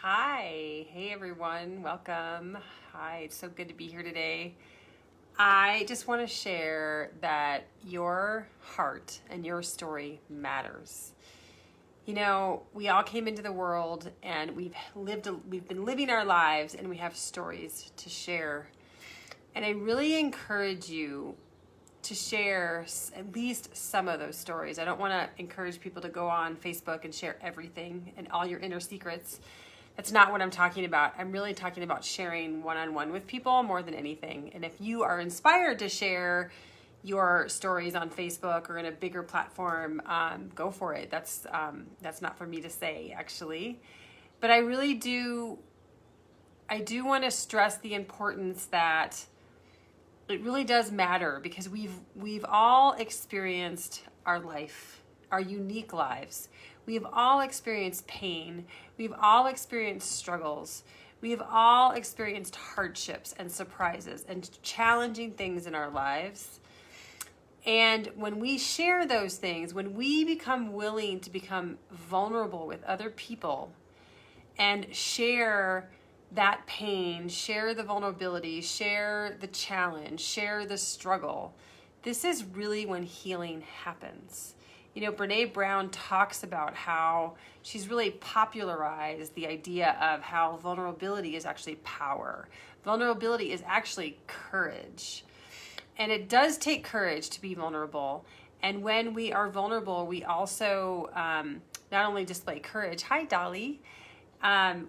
Hi. Hey, everyone. Welcome. Hi. It's so good to be here today. I just want to share that your heart and your story matters. You know, we all came into the world and we've been living our lives and we have stories to share. And I really encourage you to share at least some of those stories. I don't want to encourage people to go on Facebook and share everything and all your inner secrets. That's not what I'm talking about. I'm really talking about sharing one-on-one with people more than anything. And if you are inspired to share your stories on Facebook or in a bigger platform, go for it. That's not for me to say, actually. But I really do, I do want to stress the importance that it really does matter because we've all experienced our life, our unique lives. We've all experienced pain. We've all experienced struggles. We've all experienced hardships and surprises and challenging things in our lives. And when we share those things, when we become willing to become vulnerable with other people and share that pain, share the vulnerability, share the challenge, share the struggle, this is really when healing happens. You know, Brené Brown talks about how she's really popularized the idea of how vulnerability is actually power. Vulnerability is actually courage. And it does take courage to be vulnerable. And when we are vulnerable, we also not only display courage. Hi, Dolly.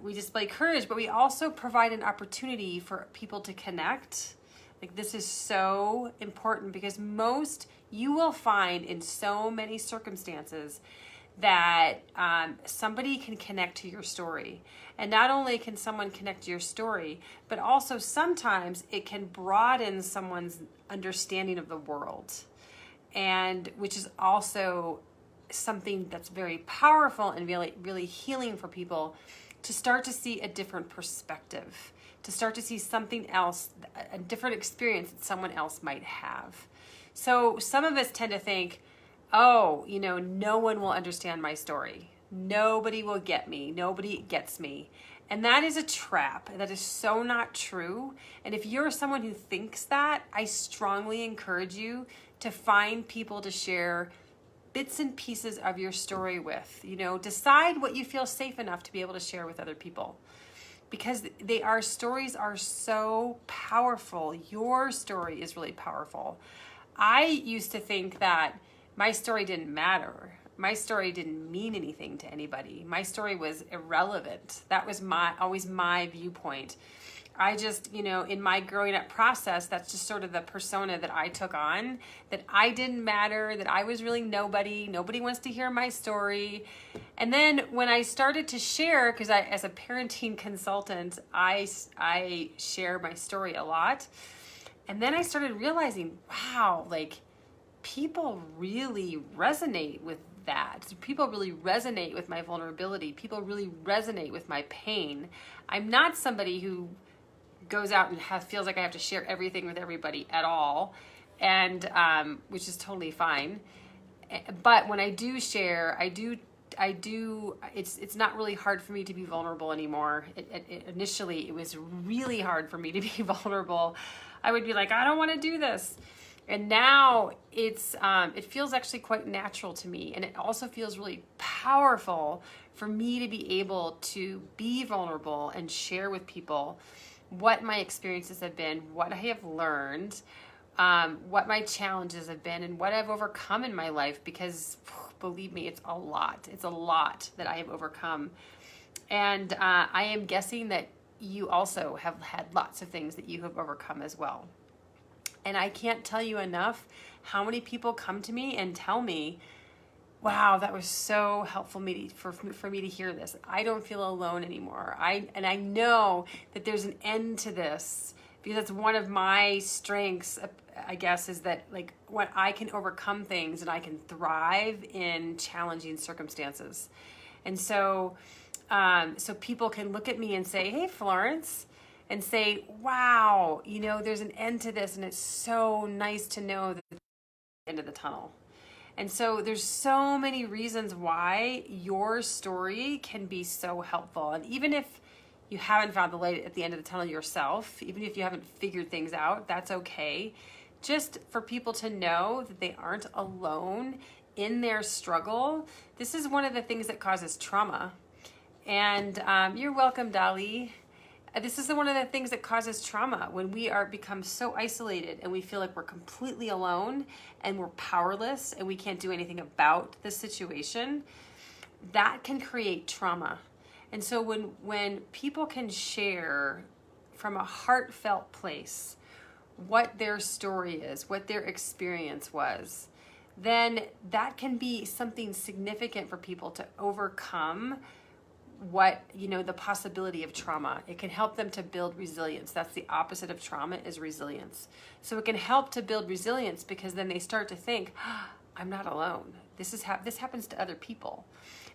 We display courage, but we also provide an opportunity for people to connect. Like, this is so important because you will find in so many circumstances that somebody can connect to your story. And not only can someone connect to your story, but also sometimes it can broaden someone's understanding of the world, and which is also something that's very powerful and really, really healing for people, to start to see a different perspective, to start to see something else, a different experience that someone else might have. So some of us tend to think, oh, you know, no one will understand my story. Nobody will get me. Nobody gets me. And that is a trap. That is so not true. And if you're someone who thinks that, I strongly encourage you to find people to share bits and pieces of your story with. You know, decide what you feel safe enough to be able to share with other people, because stories are so powerful. Your story is really powerful. I used to think that my story didn't matter. My story didn't mean anything to anybody. My story was irrelevant. That was always my viewpoint. I just, you know, in my growing up process, that's just sort of the persona that I took on, that I didn't matter, that I was really nobody. Nobody wants to hear my story. And then when I started to share, because as a parenting consultant, I share my story a lot. And then I started realizing, wow, like, people really resonate with that. People really resonate with my vulnerability. People really resonate with my pain. I'm not somebody who goes out and feels like I have to share everything with everybody at all, and which is totally fine. But when I do share, I do. It's not really hard for me to be vulnerable anymore. Initially, it was really hard for me to be vulnerable. I would be like, I don't want to do this. And now it feels actually quite natural to me. And it also feels really powerful for me to be able to be vulnerable and share with people what my experiences have been, what I have learned, what my challenges have been, and what I've overcome in my life, because believe me, it's a lot. It's a lot that I have overcome. And I am guessing that you also have had lots of things that you have overcome as well. And I can't tell you enough how many people come to me and tell me, wow, that was so helpful for me to hear this. I don't feel alone anymore. I know that there's an end to this, because that's one of my strengths, I guess, is that, like, when I can overcome things and I can thrive in challenging circumstances. And so people can look at me and say, hey, Florence, and say, wow, you know, there's an end to this, and it's so nice to know that there's an end of the tunnel. And so there's so many reasons why your story can be so helpful. And even if you haven't found the light at the end of the tunnel yourself, even if you haven't figured things out, that's okay. Just for people to know that they aren't alone in their struggle. This is one of the things that causes trauma. And you're welcome, Dali. This is one of the things that causes trauma, when we become so isolated and we feel like we're completely alone and we're powerless and we can't do anything about the situation. That can create trauma. And so when people can share from a heartfelt place what their story is, what their experience was, then that can be something significant for people to overcome the possibility of trauma. It can help them to build resilience. That's the opposite of trauma, is resilience. So it can help to build resilience, because then they start to think, I'm not alone. This happens to other people.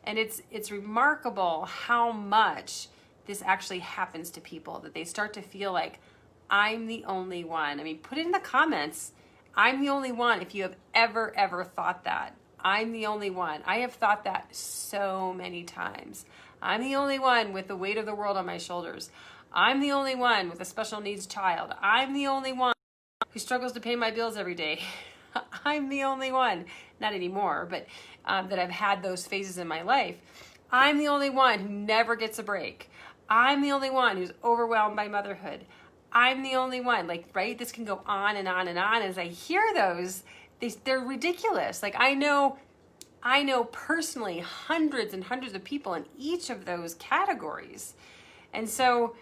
And it's remarkable how much this actually happens to people, that they start to feel like, I'm the only one. I mean, put it in the comments. I'm the only one if you have ever thought that. I'm the only one. I have thought that so many times. I'm the only one with the weight of the world on my shoulders. I'm the only one with a special needs child. I'm the only one who struggles to pay my bills every day. I'm the only one, not anymore, but that I've had those phases in my life. I'm the only one who never gets a break. I'm the only one who's overwhelmed by motherhood. I'm the only one, right? This can go on and on and on. As I hear those, they're ridiculous. Like, I know personally hundreds and hundreds of people in each of those categories. And so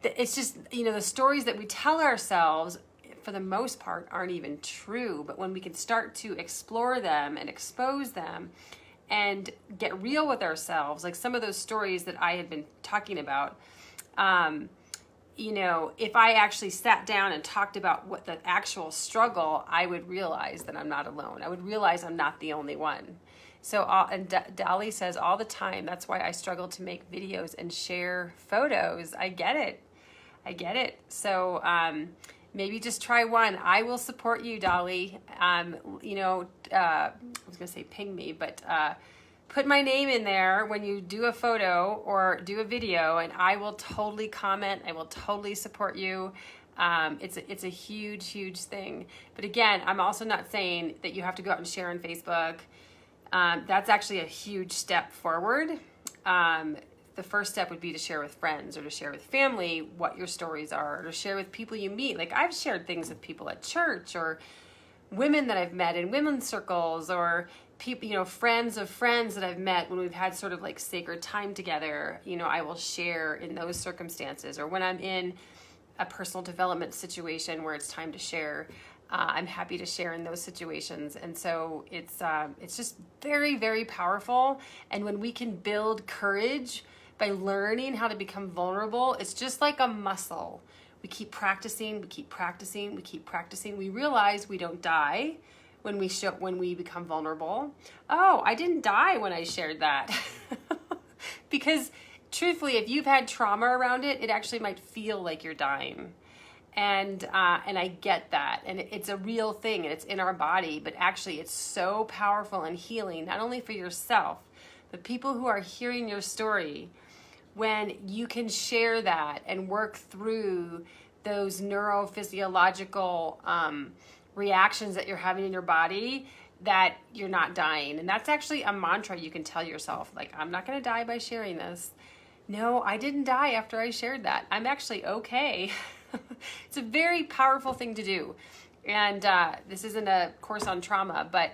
it's just, the stories that we tell ourselves, for the most part, aren't even true. But when we can start to explore them and expose them and get real with ourselves, like some of those stories that I had been talking about, if I actually sat down and talked about what the actual struggle, I would realize that I'm not alone. I would realize I'm not the only one. So, and Dali says all the time, that's why I struggle to make videos and share photos. I get it. So, maybe just try one. I will support you, Dali. I was going to say ping me, but put my name in there when you do a photo or do a video, and I will totally comment. I will totally support you. It's a huge thing. But again, I'm also not saying that you have to go out and share on Facebook. That's actually a huge step forward. The first step would be to share with friends or to share with family what your stories are, or to share with people you meet. Like, I've shared things with people at church, or women that I've met in women's circles, or people, friends of friends that I've met when we've had sort of like sacred time together. I will share in those circumstances, or when I'm in a personal development situation where it's time to share. I'm happy to share in those situations. And so it's just very, very powerful. And when we can build courage by learning how to become vulnerable, it's just like a muscle. We keep practicing, we realize we don't die when we become vulnerable. Oh, I didn't die when I shared that. Because truthfully, if you've had trauma around it, it actually might feel like you're dying. And I get that. And it's a real thing, and it's in our body, but actually it's so powerful and healing, not only for yourself, but people who are hearing your story. When you can share that and work through those neurophysiological reactions that you're having in your body, that you're not dying. And that's actually a mantra you can tell yourself, like, I'm not going to die by sharing this. No, I didn't die after I shared that. I'm actually okay. It's a very powerful thing to do. And this isn't a course on trauma, but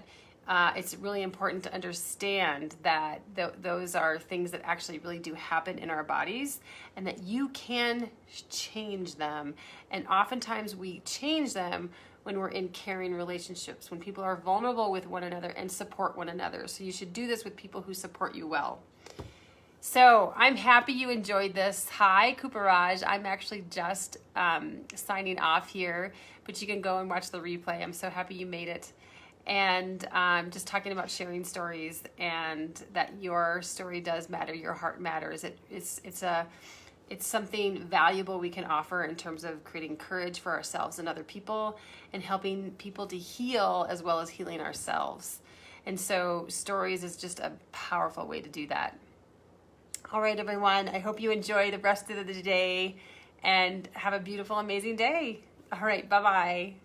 it's really important to understand that those are things that actually really do happen in our bodies, and that you can change them. And oftentimes we change them when we're in caring relationships, when people are vulnerable with one another and support one another. So you should do this with people who support you well. So I'm happy you enjoyed this. Hi, Cooperage. I'm actually just signing off here, but you can go and watch the replay. I'm so happy you made it. And just talking about sharing stories, and that your story does matter, your heart matters. It's It's something valuable we can offer in terms of creating courage for ourselves and other people and helping people to heal as well as healing ourselves. And so stories is just a powerful way to do that. All right, everyone, I hope you enjoy the rest of the day and have a beautiful, amazing day. All right, bye-bye.